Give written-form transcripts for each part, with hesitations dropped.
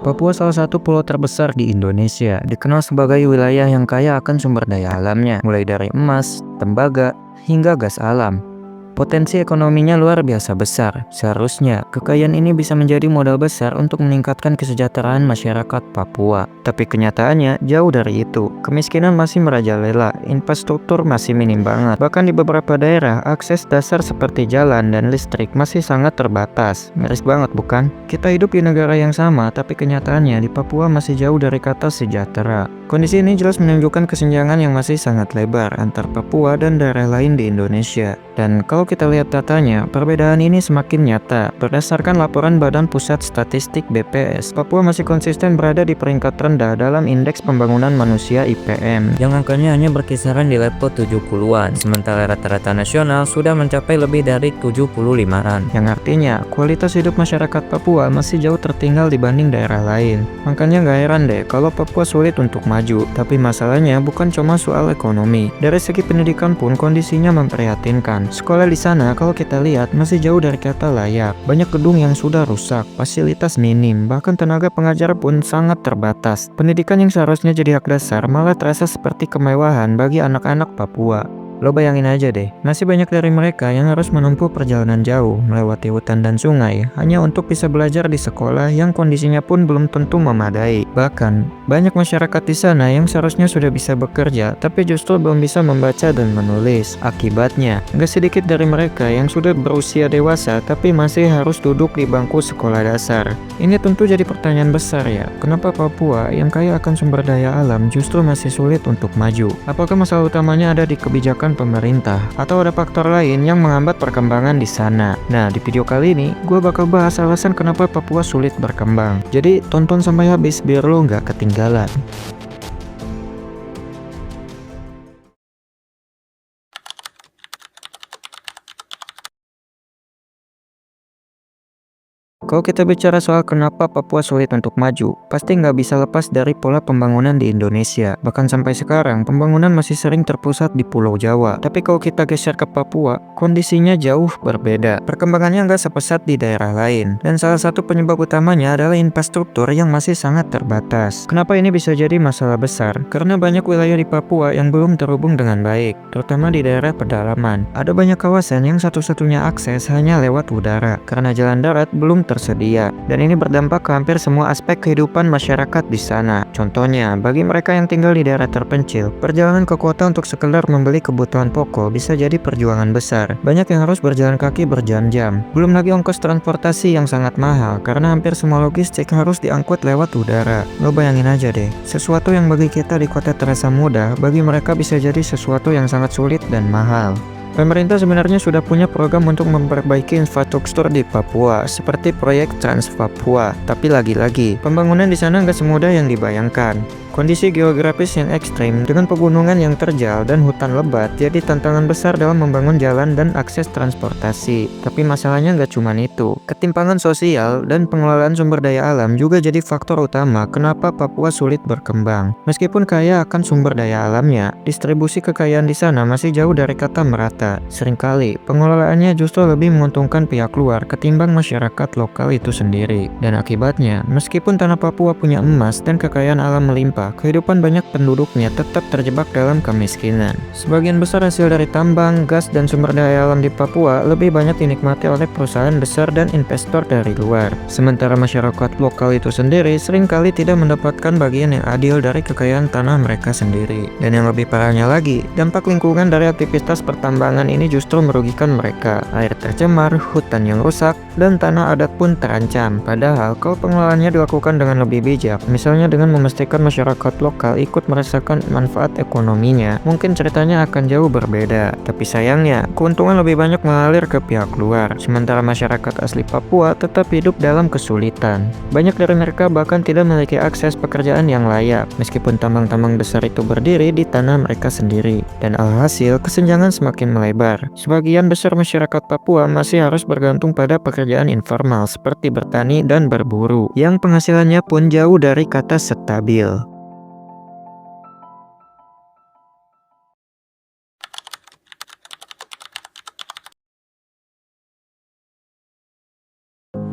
Papua salah satu pulau terbesar di Indonesia, dikenal sebagai wilayah yang kaya akan sumber daya alamnya, mulai dari emas, tembaga, hingga gas alam. Potensi ekonominya luar biasa besar. Seharusnya, kekayaan ini bisa menjadi modal besar untuk meningkatkan kesejahteraan masyarakat Papua. Tapi kenyataannya jauh dari itu. Kemiskinan masih merajalela, infrastruktur masih minim banget. Bahkan di beberapa daerah, akses dasar seperti jalan dan listrik masih sangat terbatas. Miris banget bukan? Kita hidup di negara yang sama, tapi kenyataannya di Papua masih jauh dari kata sejahtera. Kondisi ini jelas menunjukkan kesenjangan yang masih sangat lebar antar Papua dan daerah lain di Indonesia. Dan kalau kita lihat datanya, perbedaan ini semakin nyata. Berdasarkan laporan Badan Pusat Statistik BPS, Papua masih konsisten berada di peringkat rendah dalam Indeks Pembangunan Manusia IPM, yang angkanya hanya berkisaran di level 70-an, sementara rata-rata nasional sudah mencapai lebih dari 75-an. Yang artinya, kualitas hidup masyarakat Papua masih jauh tertinggal dibanding daerah lain. Makanya gak heran deh kalau Papua sulit untuk maju, tapi masalahnya bukan cuma soal ekonomi. Dari segi pendidikan pun kondisinya memprihatinkan. Sekolah di sana kalau kita lihat masih jauh dari kata layak. Banyak gedung yang sudah rusak, fasilitas minim, bahkan tenaga pengajar pun sangat terbatas. Pendidikan yang seharusnya jadi hak dasar malah terasa seperti kemewahan bagi anak-anak Papua. Lo bayangin aja deh, masih banyak dari mereka yang harus menempuh perjalanan jauh, melewati hutan dan sungai, hanya untuk bisa belajar di sekolah yang kondisinya pun belum tentu memadai. Bahkan, banyak masyarakat di sana yang seharusnya sudah bisa bekerja, tapi justru belum bisa membaca dan menulis. Akibatnya, gak sedikit dari mereka yang sudah berusia dewasa, tapi masih harus duduk di bangku sekolah dasar. Ini tentu jadi pertanyaan besar ya, kenapa Papua yang kaya akan sumber daya alam justru masih sulit untuk maju? Apakah masalah utamanya ada di kebijakan pemerintah, atau ada faktor lain yang menghambat perkembangan di sana? Nah, di video kali ini, gue bakal bahas alasan kenapa Papua sulit berkembang. Jadi, tonton sampai habis biar lo nggak ketinggalan. Kalau kita bicara soal kenapa Papua sulit untuk maju, pasti nggak bisa lepas dari pola pembangunan di Indonesia. Bahkan sampai sekarang, pembangunan masih sering terpusat di Pulau Jawa. Tapi kalau kita geser ke Papua, kondisinya jauh berbeda. Perkembangannya nggak sepesat di daerah lain. Dan salah satu penyebab utamanya adalah infrastruktur yang masih sangat terbatas. Kenapa ini bisa jadi masalah besar? Karena banyak wilayah di Papua yang belum terhubung dengan baik, terutama di daerah pedalaman. Ada banyak kawasan yang satu-satunya akses hanya lewat udara, karena jalan darat belum tersedia, dan ini berdampak ke hampir semua aspek kehidupan masyarakat di sana. Contohnya, bagi mereka yang tinggal di daerah terpencil, perjalanan ke kota untuk sekedar membeli kebutuhan pokok bisa jadi perjuangan besar. Banyak yang harus berjalan kaki berjam-jam. Belum lagi ongkos transportasi yang sangat mahal, karena hampir semua logistik harus diangkut lewat udara. Lo bayangin aja deh, sesuatu yang bagi kita di kota terasa mudah, bagi mereka bisa jadi sesuatu yang sangat sulit dan mahal. Pemerintah sebenarnya sudah punya program untuk memperbaiki infrastruktur di Papua, seperti proyek Trans Papua. Tapi lagi-lagi, pembangunan di sana nggak semudah yang dibayangkan. Kondisi geografis yang ekstrim dengan pegunungan yang terjal dan hutan lebat jadi tantangan besar dalam membangun jalan dan akses transportasi. Tapi masalahnya nggak cuma itu. Ketimpangan sosial dan pengelolaan sumber daya alam juga jadi faktor utama kenapa Papua sulit berkembang. Meskipun kaya akan sumber daya alamnya, distribusi kekayaan di sana masih jauh dari kata merata. Seringkali, pengelolaannya justru lebih menguntungkan pihak luar ketimbang masyarakat lokal itu sendiri. Dan akibatnya, meskipun tanah Papua punya emas dan kekayaan alam melimpah, kehidupan banyak penduduknya tetap terjebak dalam kemiskinan. Sebagian besar hasil dari tambang, gas, dan sumber daya alam di Papua lebih banyak dinikmati oleh perusahaan besar dan investor dari luar. Sementara masyarakat lokal itu sendiri seringkali tidak mendapatkan bagian yang adil dari kekayaan tanah mereka sendiri. Dan yang lebih parahnya lagi, dampak lingkungan dari aktivitas pertambangan ini justru merugikan mereka. Air tercemar, hutan yang rusak, dan tanah adat pun terancam. Padahal, kalau pengelolaannya dilakukan dengan lebih bijak, misalnya dengan memastikan masyarakat lokal ikut merasakan manfaat ekonominya, mungkin ceritanya akan jauh berbeda. Tapi sayangnya, keuntungan lebih banyak mengalir ke pihak luar, sementara masyarakat asli Papua tetap hidup dalam kesulitan. Banyak dari mereka bahkan tidak memiliki akses pekerjaan yang layak, meskipun tambang-tambang besar itu berdiri di tanah mereka sendiri. Dan alhasil, kesenjangan semakin melebar. Sebagian besar masyarakat Papua masih harus bergantung pada pekerjaan informal seperti bertani dan berburu, yang penghasilannya pun jauh dari kata stabil.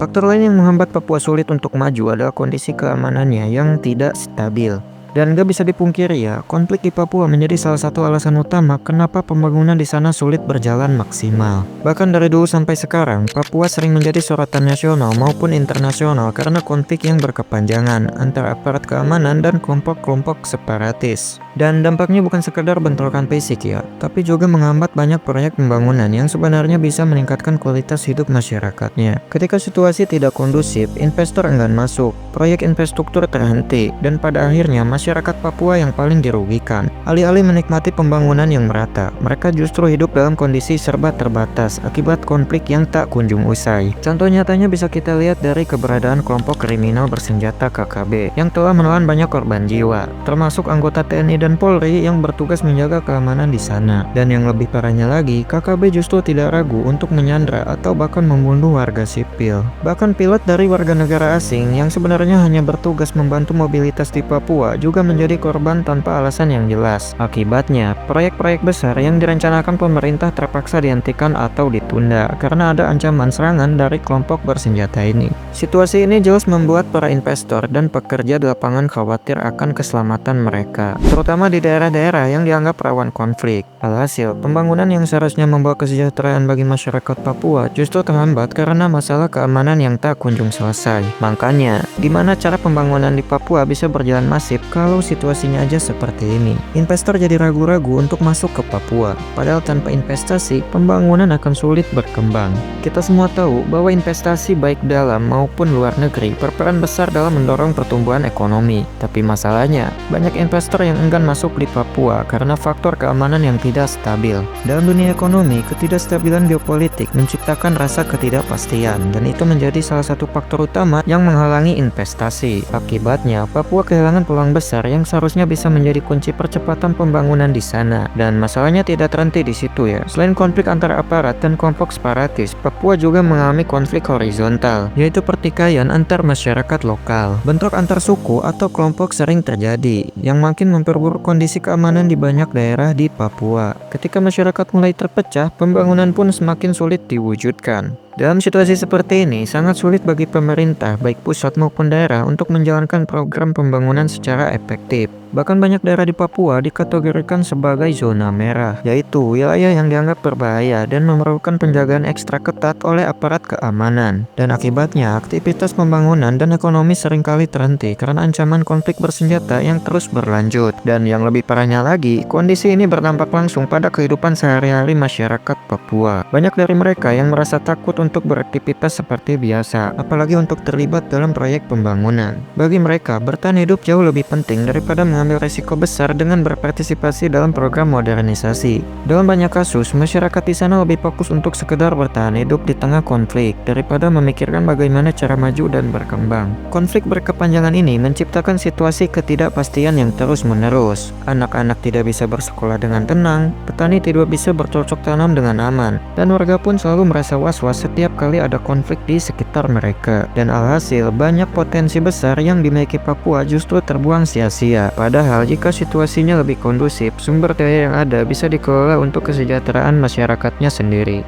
Faktor lain yang menghambat Papua sulit untuk maju adalah kondisi keamanannya yang tidak stabil. Dan gak bisa dipungkiri ya, konflik di Papua menjadi salah satu alasan utama kenapa pembangunan di sana sulit berjalan maksimal. Bahkan dari dulu sampai sekarang, Papua sering menjadi sorotan nasional maupun internasional karena konflik yang berkepanjangan antara aparat keamanan dan kelompok-kelompok separatis. Dan dampaknya bukan sekedar bentrokan fisik ya, tapi juga menghambat banyak proyek pembangunan yang sebenarnya bisa meningkatkan kualitas hidup masyarakatnya. Ketika situasi tidak kondusif, investor enggan masuk, proyek infrastruktur terhenti, dan pada akhirnya masyarakat Papua yang paling dirugikan. Alih-alih menikmati pembangunan yang merata, mereka justru hidup dalam kondisi serba terbatas akibat konflik yang tak kunjung usai. Contoh nyatanya bisa kita lihat dari keberadaan kelompok kriminal bersenjata KKB yang telah menelan banyak korban jiwa, termasuk anggota TNI dan Polri yang bertugas menjaga keamanan di sana. Dan yang lebih parahnya lagi, KKB justru tidak ragu untuk menyandra atau bahkan membunuh warga sipil. Bahkan pilot dari warga negara asing yang sebenarnya hanya bertugas membantu mobilitas di Papua juga menjadi korban tanpa alasan yang jelas. Akibatnya, proyek-proyek besar yang direncanakan pemerintah terpaksa dihentikan atau ditunda karena ada ancaman serangan dari kelompok bersenjata ini. Situasi ini jelas membuat para investor dan pekerja di lapangan khawatir akan keselamatan mereka, terutama di daerah-daerah yang dianggap rawan konflik. Alhasil, pembangunan yang seharusnya membawa kesejahteraan bagi masyarakat Papua justru terhambat karena masalah keamanan yang tak kunjung selesai. Makanya, gimana cara pembangunan di Papua bisa berjalan masif kalau situasinya aja seperti ini? Investor jadi ragu-ragu untuk masuk ke Papua, padahal tanpa investasi, pembangunan akan sulit berkembang. Kita semua tahu bahwa investasi baik dalam maupun luar negeri berperan besar dalam mendorong pertumbuhan ekonomi. Tapi masalahnya, banyak investor yang enggan masuk di Papua karena faktor keamanan yang tidak stabil. Dalam dunia ekonomi, ketidakstabilan geopolitik menciptakan rasa ketidakpastian, dan itu menjadi salah satu faktor utama yang menghalangi investasi. Akibatnya, Papua kehilangan peluang besar yang seharusnya bisa menjadi kunci percepatan pembangunan di sana. Dan masalahnya tidak terhenti di situ ya. Selain konflik antara aparat dan kelompok separatis, Papua juga mengalami konflik horizontal, yaitu pertikaian antar masyarakat lokal. Bentrok antar suku atau kelompok sering terjadi, yang makin memperburuk kondisi keamanan di banyak daerah di Papua. Ketika masyarakat mulai terpecah, pembangunan pun semakin sulit diwujudkan. Dalam situasi seperti ini, sangat sulit bagi pemerintah, baik pusat maupun daerah, untuk menjalankan program pembangunan secara efektif. Bahkan banyak daerah di Papua dikategorikan sebagai zona merah, yaitu wilayah yang dianggap berbahaya dan memerlukan penjagaan ekstra ketat oleh aparat keamanan. Dan akibatnya, aktivitas pembangunan dan ekonomi seringkali terhenti karena ancaman konflik bersenjata yang terus berlanjut. Dan yang lebih parahnya lagi, kondisi ini berdampak langsung pada kehidupan sehari-hari masyarakat Papua. Banyak dari mereka yang merasa takut untuk beraktivitas seperti biasa, apalagi untuk terlibat dalam proyek pembangunan. Bagi mereka, bertahan hidup jauh lebih penting daripada mengambil resiko besar dengan berpartisipasi dalam program modernisasi. Dalam banyak kasus, masyarakat di sana lebih fokus untuk sekedar bertahan hidup di tengah konflik daripada memikirkan bagaimana cara maju dan berkembang. Konflik berkepanjangan ini menciptakan situasi ketidakpastian yang terus-menerus. Anak-anak tidak bisa bersekolah dengan tenang, petani tidak bisa bercocok tanam dengan aman, dan warga pun selalu merasa was-was setiap kali ada konflik di sekitar mereka. Dan alhasil, banyak potensi besar yang dimiliki Papua justru terbuang sia-sia. Padahal jika situasinya lebih kondusif, sumber daya yang ada bisa dikelola untuk kesejahteraan masyarakatnya sendiri.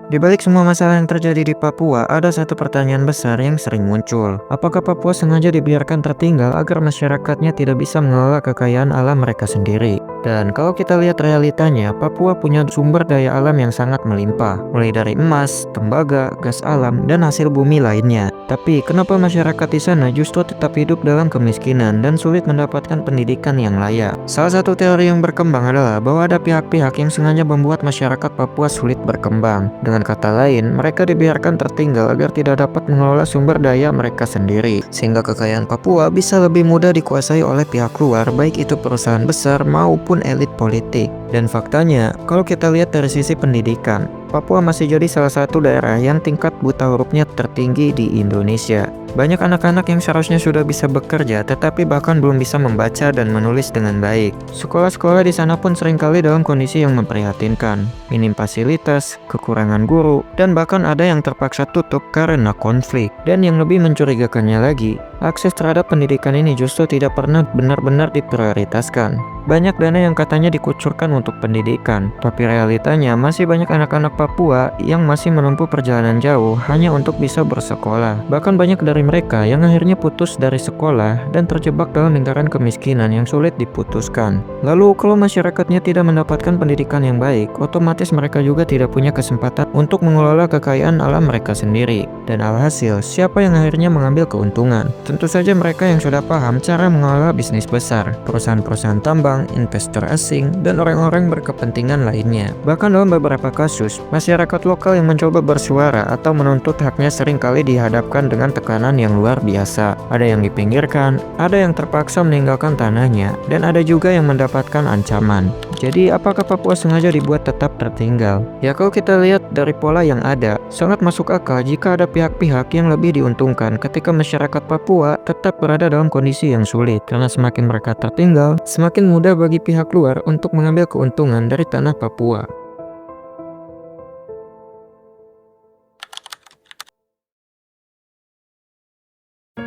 Di balik semua masalah yang terjadi di Papua, ada satu pertanyaan besar yang sering muncul. Apakah Papua sengaja dibiarkan tertinggal agar masyarakatnya tidak bisa mengelola kekayaan alam mereka sendiri? Dan kalau kita lihat realitanya, Papua punya sumber daya alam yang sangat melimpah, mulai dari emas, tembaga, gas alam, dan hasil bumi lainnya. Tapi kenapa masyarakat di sana justru tetap hidup dalam kemiskinan dan sulit mendapatkan pendidikan yang layak? Salah satu teori yang berkembang adalah bahwa ada pihak-pihak yang sengaja membuat masyarakat Papua sulit berkembang. Dengan kata lain, mereka dibiarkan tertinggal agar tidak dapat mengelola sumber daya mereka sendiri, sehingga kekayaan Papua bisa lebih mudah dikuasai oleh pihak luar, baik itu perusahaan besar maupun elit politik. Dan faktanya, kalau kita lihat dari sisi pendidikan, Papua masih jadi salah satu daerah yang tingkat buta hurufnya tertinggi di Indonesia. Banyak anak-anak yang seharusnya sudah bisa bekerja tetapi bahkan belum bisa membaca dan menulis dengan baik. Sekolah-sekolah di sana pun seringkali dalam kondisi yang memprihatinkan. Minim fasilitas, kekurangan guru, dan bahkan ada yang terpaksa tutup karena konflik. Dan yang lebih mencurigakannya lagi, akses terhadap pendidikan ini justru tidak pernah benar-benar diprioritaskan. Banyak dana yang katanya dikucurkan untuk pendidikan, tapi realitanya masih banyak anak-anak Papua yang masih menempuh perjalanan jauh hanya untuk bisa bersekolah. Bahkan banyak dari mereka yang akhirnya putus dari sekolah dan terjebak dalam lingkaran kemiskinan yang sulit diputuskan. Lalu kalau masyarakatnya tidak mendapatkan pendidikan yang baik, otomatis mereka juga tidak punya kesempatan untuk mengelola kekayaan alam mereka sendiri. Dan alhasil, siapa yang akhirnya mengambil keuntungan? Tentu saja mereka yang sudah paham cara mengelola bisnis besar, perusahaan-perusahaan tambang, investor asing, dan orang-orang berkepentingan lainnya. Bahkan dalam beberapa kasus, masyarakat lokal yang mencoba bersuara atau menuntut haknya seringkali dihadapkan dengan tekanan yang luar biasa. Ada yang dipinggirkan, ada yang terpaksa meninggalkan tanahnya, dan ada juga yang mendapatkan ancaman. Jadi, apakah Papua sengaja dibuat tetap tertinggal? Ya, kalau kita lihat dari pola yang ada, sangat masuk akal jika ada pihak-pihak yang lebih diuntungkan ketika masyarakat Papua tetap berada dalam kondisi yang sulit, karena semakin mereka tertinggal, semakin mudah bagi pihak luar untuk mengambil keuntungan dari tanah Papua.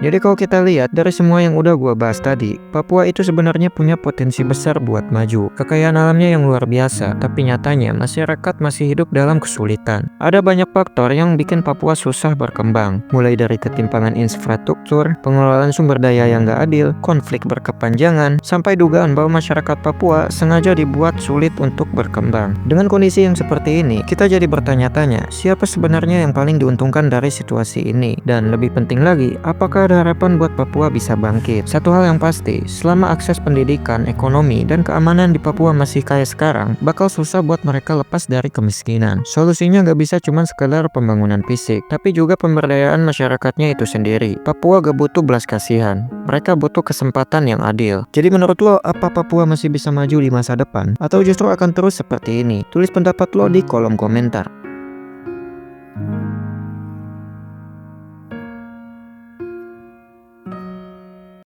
Jadi kalau kita lihat dari semua yang udah gua bahas tadi, Papua itu sebenarnya punya potensi besar buat maju. Kekayaan alamnya yang luar biasa, tapi nyatanya masyarakat masih hidup dalam kesulitan. Ada banyak faktor yang bikin Papua susah berkembang, mulai dari ketimpangan infrastruktur, pengelolaan sumber daya yang gak adil, konflik berkepanjangan, sampai dugaan bahwa masyarakat Papua sengaja dibuat sulit untuk berkembang. Dengan kondisi yang seperti ini, kita jadi bertanya-tanya, siapa sebenarnya yang paling diuntungkan dari situasi ini? Dan lebih penting lagi, apakah ada harapan buat Papua bisa bangkit? Satu hal yang pasti, selama akses pendidikan, ekonomi, dan keamanan di Papua masih kayak sekarang, bakal susah buat mereka lepas dari kemiskinan. Solusinya gak bisa cuma sekedar pembangunan fisik, tapi juga pemberdayaan masyarakatnya itu sendiri. Papua gak butuh belas kasihan, mereka butuh kesempatan yang adil. Jadi menurut lo, apa Papua masih bisa maju di masa depan? Atau justru akan terus seperti ini? Tulis pendapat lo di kolom komentar.